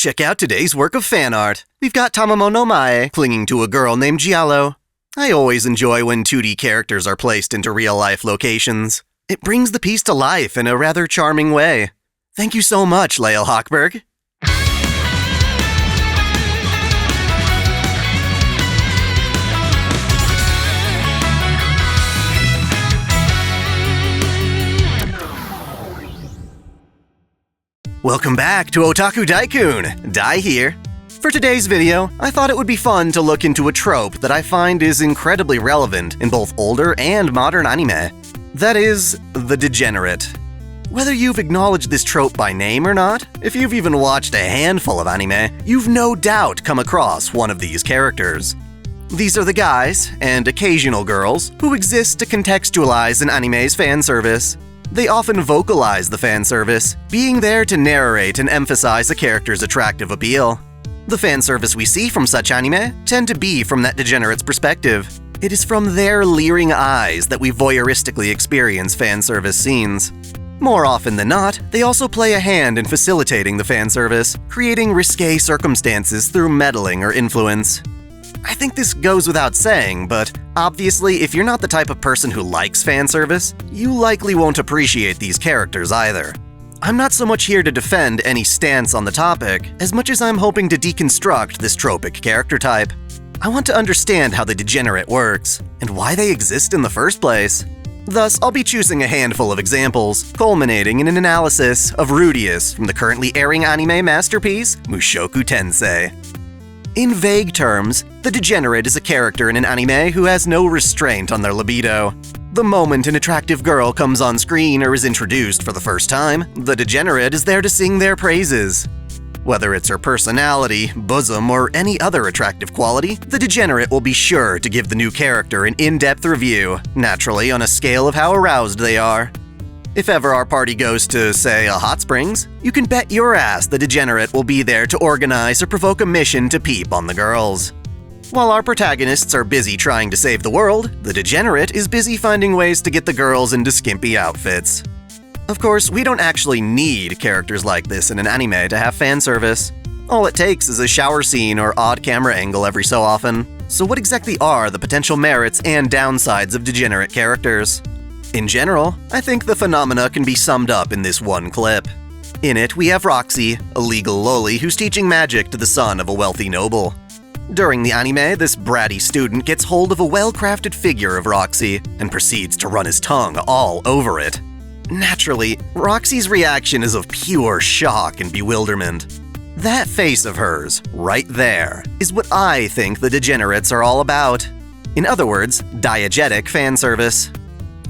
Check out today's work of fan art. We've got Tamamo no Mae clinging to a girl named Giallo. I always enjoy when 2D characters are placed into real-life locations. It brings the piece to life in a rather charming way. Thank you so much, Lael Hochberg. Welcome back to OtakuDaiKun, Dai here. For today's video, I thought it would be fun to look into a trope that I find is incredibly relevant in both older and modern anime. That is, the degenerate. Whether you've acknowledged this trope by name or not, if you've even watched a handful of anime, you've no doubt come across one of these characters. These are the guys, and occasional girls, who exist to contextualize an anime's fan service. They often vocalize the fan service, being there to narrate and emphasize a character's attractive appeal. The fan service we see from such anime tend to be from that degenerate's perspective. It is from their leering eyes that we voyeuristically experience fan service scenes. More often than not, they also play a hand in facilitating the fan service, creating risque circumstances through meddling or influence. I think this goes without saying, but obviously if you're not the type of person who likes fan service, you likely won't appreciate these characters either. I'm not so much here to defend any stance on the topic, as much as I'm hoping to deconstruct this tropic character type. I want to understand how the degenerate works, and why they exist in the first place. Thus, I'll be choosing a handful of examples, culminating in an analysis of Rudius from the currently airing anime masterpiece, Mushoku Tensei. In vague terms, the degenerate is a character in an anime who has no restraint on their libido. The moment an attractive girl comes on screen or is introduced for the first time, the degenerate is there to sing their praises. Whether it's her personality, bosom, or any other attractive quality, the degenerate will be sure to give the new character an in-depth review, naturally on a scale of how aroused they are. If ever our party goes to, say, a hot springs, you can bet your ass the degenerate will be there to organize or provoke a mission to peep on the girls. While our protagonists are busy trying to save the world, the degenerate is busy finding ways to get the girls into skimpy outfits. Of course, we don't actually need characters like this in an anime to have fan service. All it takes is a shower scene or odd camera angle every so often. So what exactly are the potential merits and downsides of degenerate characters? In general, I think the phenomena can be summed up in this one clip. In it, we have Roxy, a legal loli who's teaching magic to the son of a wealthy noble. During the anime, this bratty student gets hold of a well-crafted figure of Roxy and proceeds to run his tongue all over it. Naturally, Roxy's reaction is of pure shock and bewilderment. That face of hers, right there, is what I think the degenerates are all about. In other words, diegetic fan service.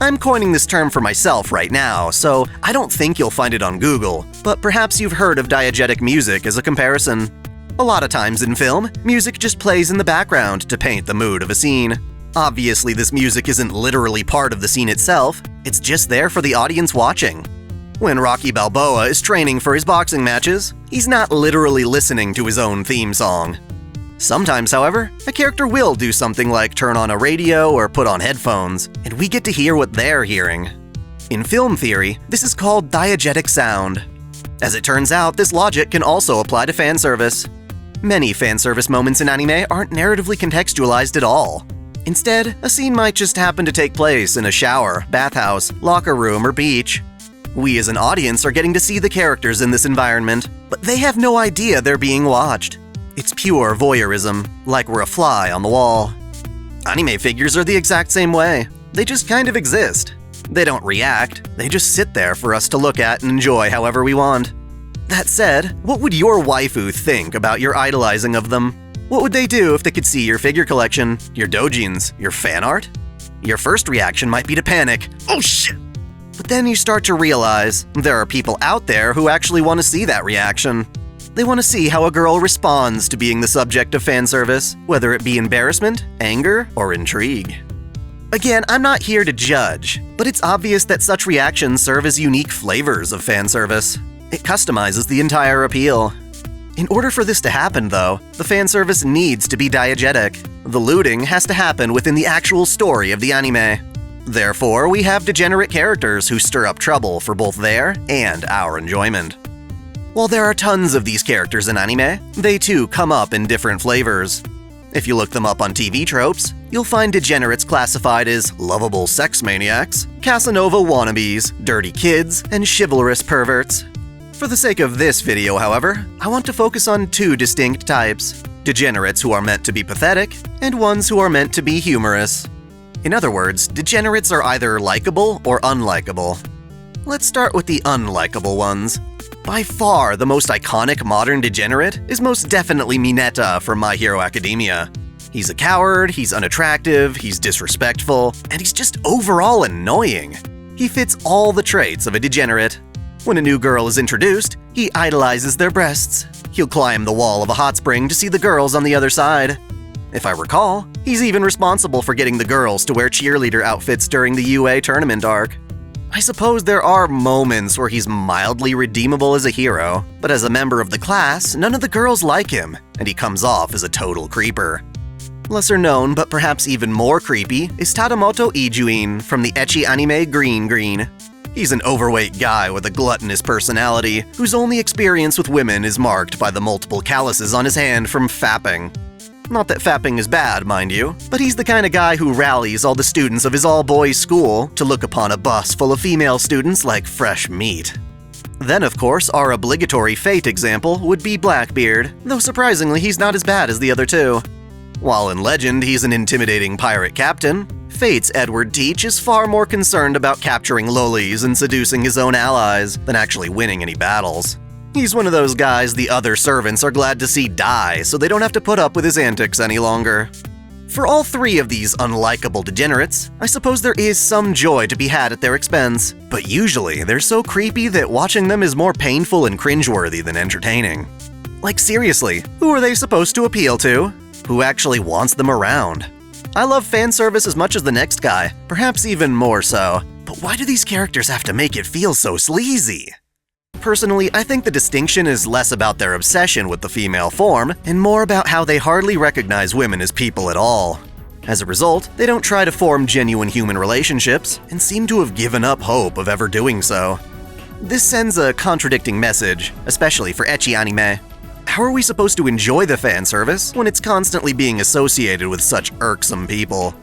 I'm coining this term for myself right now, so I don't think you'll find it on Google, but perhaps you've heard of diegetic music as a comparison. A lot of times in film, music just plays in the background to paint the mood of a scene. Obviously, this music isn't literally part of the scene itself, it's just there for the audience watching. When Rocky Balboa is training for his boxing matches, he's not literally listening to his own theme song. Sometimes, however, a character will do something like turn on a radio or put on headphones, and we get to hear what they're hearing. In film theory, this is called diegetic sound. As it turns out, this logic can also apply to fan service. Many fan service moments in anime aren't narratively contextualized at all. Instead, a scene might just happen to take place in a shower, bathhouse, locker room, or beach. We as an audience are getting to see the characters in this environment, but they have no idea they're being watched. It's pure voyeurism, like we're a fly on the wall. Anime figures are the exact same way. They just kind of exist. They don't react, they just sit there for us to look at and enjoy however we want. That said, what would your waifu think about your idolizing of them? What would they do if they could see your figure collection, your doujins, your fan art? Your first reaction might be to panic. Oh shit! But then you start to realize there are people out there who actually want to see that reaction. They want to see how a girl responds to being the subject of fan service, whether it be embarrassment, anger, or intrigue. Again, I'm not here to judge, but it's obvious that such reactions serve as unique flavors of fan service. It customizes the entire appeal. In order for this to happen, though, the fan service needs to be diegetic. The looting has to happen within the actual story of the anime. Therefore, we have degenerate characters who stir up trouble for both their and our enjoyment. While there are tons of these characters in anime, they too come up in different flavors. If you look them up on TV tropes, you'll find degenerates classified as lovable sex maniacs, Casanova wannabes, dirty kids, and chivalrous perverts. For the sake of this video, however, I want to focus on two distinct types: degenerates who are meant to be pathetic, and ones who are meant to be humorous. In other words, degenerates are either likable or unlikable. Let's start with the unlikable ones. By far, the most iconic modern degenerate is most definitely Mineta from My Hero Academia. He's a coward, he's unattractive, he's disrespectful, and he's just overall annoying. He fits all the traits of a degenerate. When a new girl is introduced, he idolizes their breasts. He'll climb the wall of a hot spring to see the girls on the other side. If I recall, he's even responsible for getting the girls to wear cheerleader outfits during the UA tournament arc. I suppose there are moments where he's mildly redeemable as a hero, but as a member of the class, none of the girls like him, and he comes off as a total creeper. Lesser known, but perhaps even more creepy, is Tadamoto Ijuin from the ecchi anime Green Green. He's an overweight guy with a gluttonous personality, whose only experience with women is marked by the multiple calluses on his hand from fapping. Not that fapping is bad, mind you, but he's the kind of guy who rallies all the students of his all-boys school to look upon a bus full of female students like fresh meat. Then, of course, our obligatory Fate example would be Blackbeard, though surprisingly he's not as bad as the other two. While in Legend he's an intimidating pirate captain, Fate's Edward Teach is far more concerned about capturing lolis and seducing his own allies than actually winning any battles. He's one of those guys the other servants are glad to see die so they don't have to put up with his antics any longer. For all three of these unlikable degenerates, I suppose there is some joy to be had at their expense, but usually they're so creepy that watching them is more painful and cringeworthy than entertaining. Like seriously, who are they supposed to appeal to? Who actually wants them around? I love fan service as much as the next guy, perhaps even more so, but why do these characters have to make it feel so sleazy? Personally, I think the distinction is less about their obsession with the female form and more about how they hardly recognize women as people at all. As a result, they don't try to form genuine human relationships and seem to have given up hope of ever doing so. This sends a contradicting message, especially for ecchi anime. How are we supposed to enjoy the fan service when it's constantly being associated with such irksome people?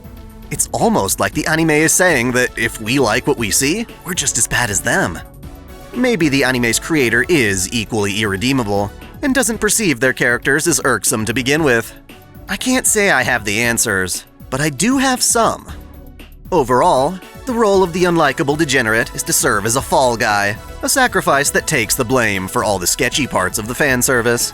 It's almost like the anime is saying that if we like what we see, we're just as bad as them. Maybe the anime's creator is equally irredeemable and doesn't perceive their characters as irksome to begin with. I can't say I have the answers, but I do have some. Overall, the role of the unlikable degenerate is to serve as a fall guy, a sacrifice that takes the blame for all the sketchy parts of the fan service.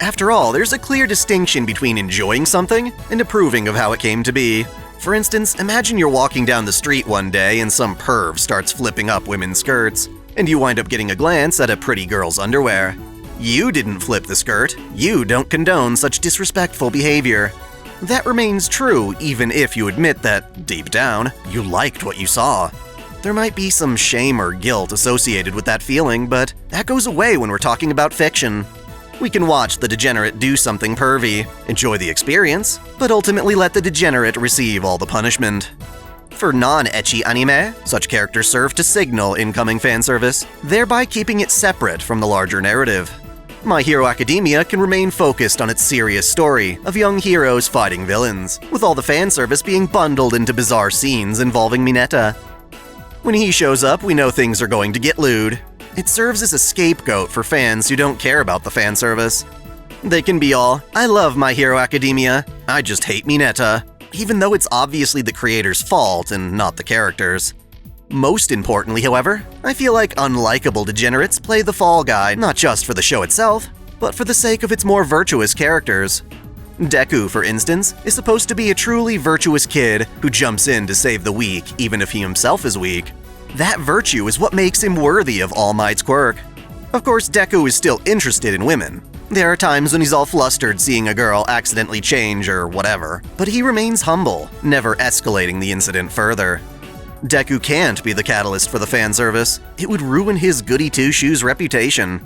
After all, there's a clear distinction between enjoying something and approving of how it came to be. For instance, imagine you're walking down the street one day and some perv starts flipping up women's skirts, and you wind up getting a glance at a pretty girl's underwear. You didn't flip the skirt. You don't condone such disrespectful behavior. That remains true even if you admit that, deep down, you liked what you saw. There might be some shame or guilt associated with that feeling, but that goes away when we're talking about fiction. We can watch the degenerate do something pervy, enjoy the experience, but ultimately let the degenerate receive all the punishment. For non-ecchi anime, such characters serve to signal incoming fan service, thereby keeping it separate from the larger narrative. My Hero Academia can remain focused on its serious story of young heroes fighting villains, with all the fan service being bundled into bizarre scenes involving Mineta. When he shows up, we know things are going to get lewd. It serves as a scapegoat for fans who don't care about the fan service. They can be all, "I love My Hero Academia, I just hate Mineta," even though it's obviously the creator's fault and not the character's. Most importantly, however, I feel like unlikable degenerates play the fall guy not just for the show itself, but for the sake of its more virtuous characters. Deku, for instance, is supposed to be a truly virtuous kid who jumps in to save the weak even if he himself is weak. That virtue is what makes him worthy of All Might's quirk. Of course, Deku is still interested in women. There are times when he's all flustered seeing a girl accidentally change or whatever, but he remains humble, never escalating the incident further. Deku can't be the catalyst for the fan service. It would ruin his goody two-shoes reputation.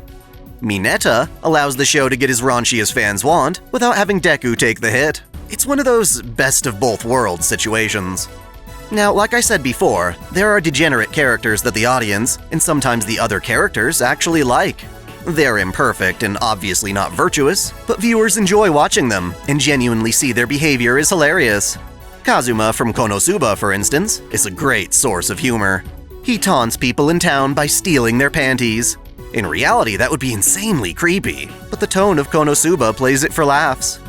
Mineta allows the show to get as raunchy as fans want without having Deku take the hit. It's one of those best of both worlds situations. Now, like I said before, there are degenerate characters that the audience, and sometimes the other characters, actually like. They're imperfect and obviously not virtuous, but viewers enjoy watching them and genuinely see their behavior is hilarious. Kazuma from Konosuba, for instance, is a great source of humor. He taunts people in town by stealing their panties. In reality, that would be insanely creepy, but the tone of Konosuba plays it for laughs.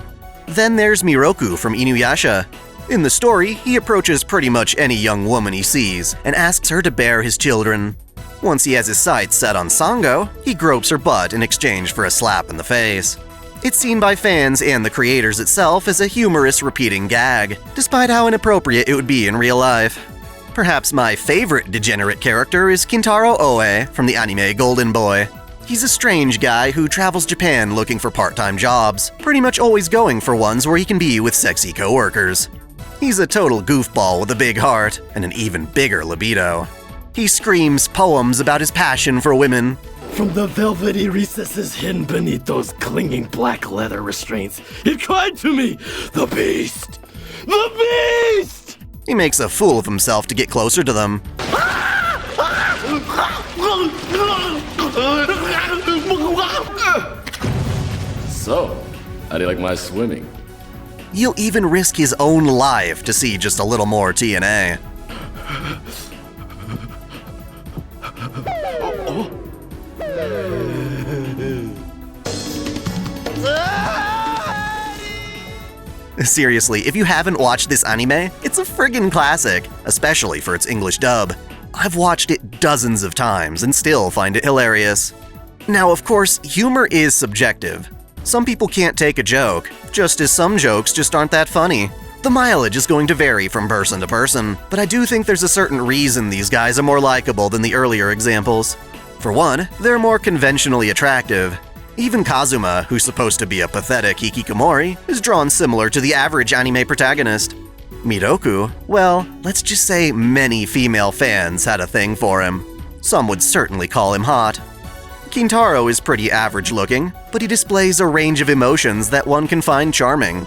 Then there's Miroku from Inuyasha. In the story, he approaches pretty much any young woman he sees and asks her to bear his children. Once he has his sights set on Sango, he gropes her butt in exchange for a slap in the face. It's seen by fans and the creators itself as a humorous repeating gag, despite how inappropriate it would be in real life. Perhaps my favorite degenerate character is Kintaro Oe from the anime Golden Boy. He's a strange guy who travels Japan looking for part-time jobs, pretty much always going for ones where he can be with sexy coworkers. He's a total goofball with a big heart and an even bigger libido. He screams poems about his passion for women. From the velvety recesses hidden beneath those clinging black leather restraints, it cried to me, "The Beast! The Beast!" He makes a fool of himself to get closer to them. So, how do you like my swimming? He'll even risk his own life to see just a little more TNA. Seriously, if you haven't watched this anime, it's a friggin' classic, especially for its English dub. I've watched it dozens of times and still find it hilarious. Now, of course, humor is subjective. Some people can't take a joke, just as some jokes just aren't that funny. The mileage is going to vary from person to person, but I do think there's a certain reason these guys are more likable than the earlier examples. For one, they're more conventionally attractive. Even Kazuma, who's supposed to be a pathetic hikikomori, is drawn similar to the average anime protagonist. Miroku, well, let's just say many female fans had a thing for him. Some would certainly call him hot. Kintaro is pretty average looking, but he displays a range of emotions that one can find charming.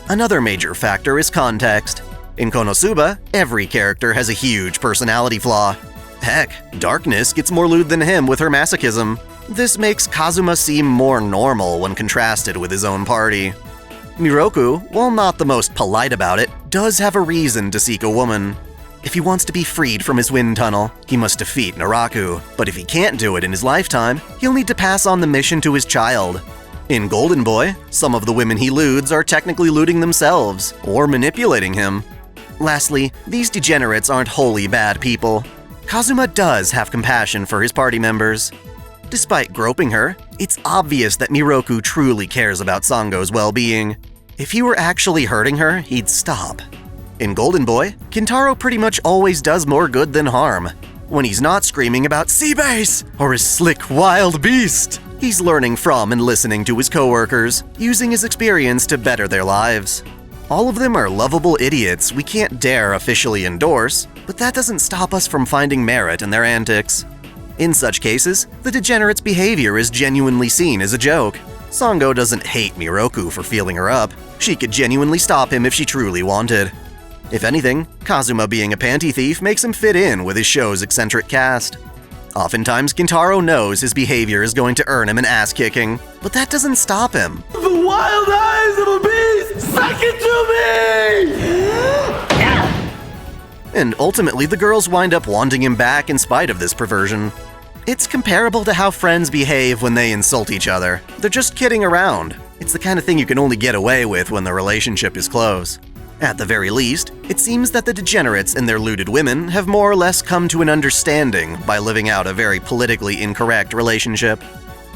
Another major factor is context. In Konosuba, every character has a huge personality flaw. Heck, Darkness gets more lewd than him with her masochism. This makes Kazuma seem more normal when contrasted with his own party. Miroku, while not the most polite about it, does have a reason to seek a woman. If he wants to be freed from his wind tunnel, he must defeat Naraku, but if he can't do it in his lifetime, he'll need to pass on the mission to his child. In Golden Boy, some of the women he lewds are technically lewding themselves, or manipulating him. Lastly, these degenerates aren't wholly bad people. Kazuma does have compassion for his party members. Despite groping her, it's obvious that Miroku truly cares about Sango's well-being. If he were actually hurting her, he'd stop. In Golden Boy, Kintaro pretty much always does more good than harm. When he's not screaming about sea base or his slick wild beast, he's learning from and listening to his coworkers, using his experience to better their lives. All of them are lovable idiots we can't dare officially endorse, but that doesn't stop us from finding merit in their antics. In such cases, the degenerate's behavior is genuinely seen as a joke. Sango doesn't hate Miroku for feeling her up. She could genuinely stop him if she truly wanted. If anything, Kazuma being a panty thief makes him fit in with his show's eccentric cast. Oftentimes, Kintaro knows his behavior is going to earn him an ass-kicking, but that doesn't stop him. The wild eyes of a beast! Second to me! And ultimately, the girls wind up wanting him back in spite of this perversion. It's comparable to how friends behave when they insult each other. They're just kidding around. It's the kind of thing you can only get away with when the relationship is close. At the very least, it seems that the degenerates and their lewded women have more or less come to an understanding by living out a very politically incorrect relationship.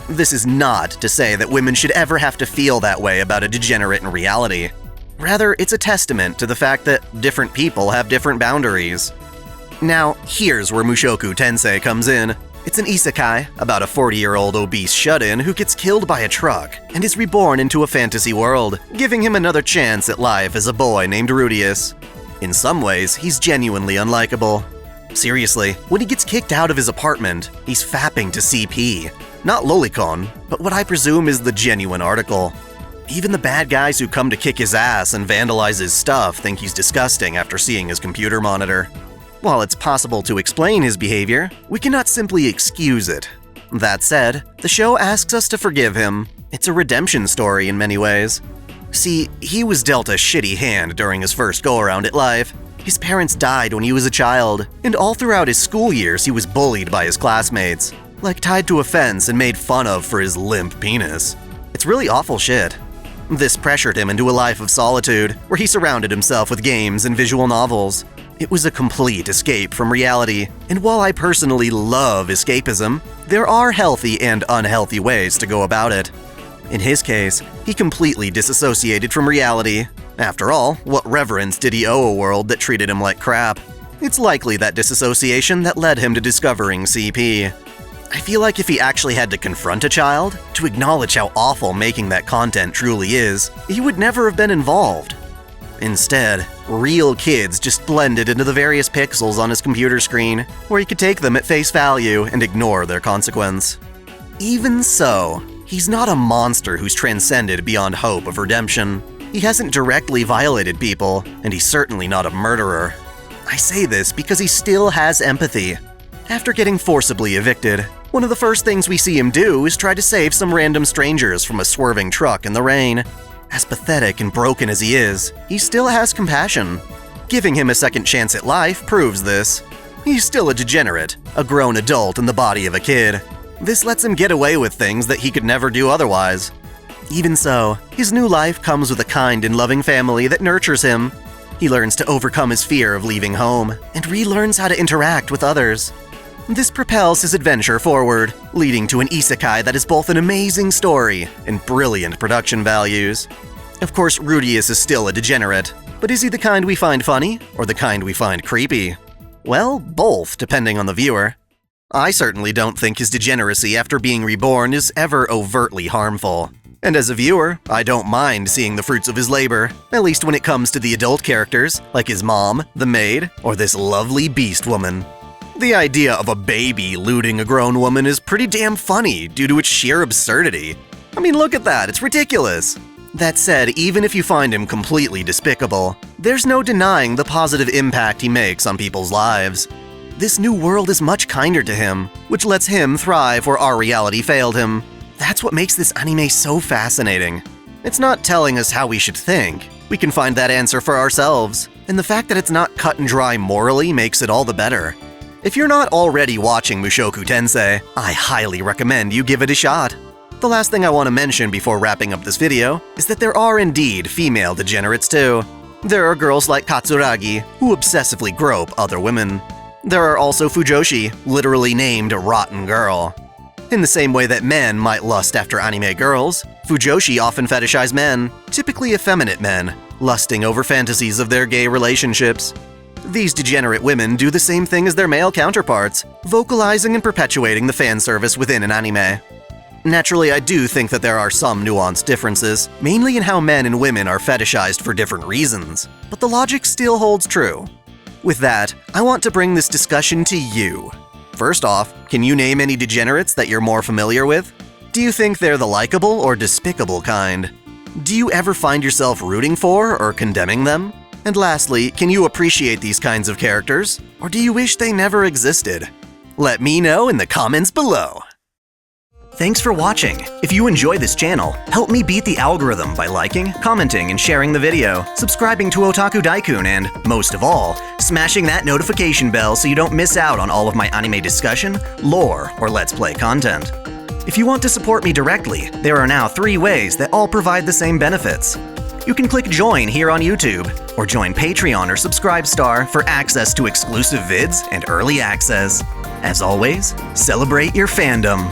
This is not to say that women should ever have to feel that way about a degenerate in reality. Rather, it's a testament to the fact that different people have different boundaries. Now, here's where Mushoku Tensei comes in. It's an isekai about a 40-year-old obese shut-in who gets killed by a truck and is reborn into a fantasy world, giving him another chance at life as a boy named Rudius. In some ways, he's genuinely unlikable. Seriously, when he gets kicked out of his apartment, he's fapping to CP. Not Lolicon, but what I presume is the genuine article. Even the bad guys who come to kick his ass and vandalize his stuff think he's disgusting after seeing his computer monitor. While it's possible to explain his behavior, we cannot simply excuse it. That said, the show asks us to forgive him. It's a redemption story in many ways. See, he was dealt a shitty hand during his first go-around at life. His parents died when he was a child, and all throughout his school years he was bullied by his classmates, like tied to a fence and made fun of for his limp penis. It's really awful shit. This pressured him into a life of solitude, where he surrounded himself with games and visual novels. It was a complete escape from reality, and while I personally love escapism, there are healthy and unhealthy ways to go about it. In his case, he completely disassociated from reality. After all, what reverence did he owe a world that treated him like crap? It's likely that disassociation that led him to discovering CP. I feel like if he actually had to confront a child, to acknowledge how awful making that content truly is, he would never have been involved. Instead, real kids just blended into the various pixels on his computer screen, where he could take them at face value and ignore their consequence. Even so, he's not a monster who's transcended beyond hope of redemption. He hasn't directly violated people, and he's certainly not a murderer. I say this because he still has empathy. After getting forcibly evicted, one of the first things we see him do is try to save some random strangers from a swerving truck in the rain. As pathetic and broken as he is, he still has compassion. Giving him a second chance at life proves this. He's still a degenerate, a grown adult in the body of a kid. This lets him get away with things that he could never do otherwise. Even so, his new life comes with a kind and loving family that nurtures him. He learns to overcome his fear of leaving home, and relearns how to interact with others. This propels his adventure forward, leading to an isekai that is both an amazing story and brilliant production values. Of course, Rudius is still a degenerate, but is he the kind we find funny, or the kind we find creepy? Well, both, depending on the viewer. I certainly don't think his degeneracy after being reborn is ever overtly harmful. And as a viewer, I don't mind seeing the fruits of his labor, at least when it comes to the adult characters, like his mom, the maid, or this lovely beast woman. The idea of a baby looting a grown woman is pretty damn funny due to its sheer absurdity. I mean, look at that, it's ridiculous. That said, even if you find him completely despicable, there's no denying the positive impact he makes on people's lives. This new world is much kinder to him, which lets him thrive where our reality failed him. That's what makes this anime so fascinating. It's not telling us how we should think. We can find that answer for ourselves, and the fact that it's not cut and dry morally makes it all the better. If you're not already watching Mushoku Tensei, I highly recommend you give it a shot. The last thing I want to mention before wrapping up this video is that there are indeed female degenerates too. There are girls like Katsuragi, who obsessively grope other women. There are also Fujoshi, literally named Rotten Girl. In the same way that men might lust after anime girls, Fujoshi often fetishize men, typically effeminate men, lusting over fantasies of their gay relationships. These degenerate women do the same thing as their male counterparts, vocalizing and perpetuating the fan service within an anime. Naturally, I do think that there are some nuanced differences, mainly in how men and women are fetishized for different reasons, but the logic still holds true. With that, I want to bring this discussion to you. First off, can you name any degenerates that you're more familiar with? Do you think they're the likable or despicable kind? Do you ever find yourself rooting for or condemning them? And lastly, can you appreciate these kinds of characters, or do you wish they never existed? Let me know in the comments below. Thanks for watching. If you enjoy this channel, help me beat the algorithm by liking, commenting, and sharing the video, subscribing to OtakuDaiKun, and, most of all, smashing that notification bell so you don't miss out on all of my anime discussion, lore, or Let's Play content. If you want to support me directly, there are now 3 ways that all provide the same benefits. You can click join here on YouTube, or join Patreon or Subscribestar for access to exclusive vids and early access. As always, celebrate your fandom.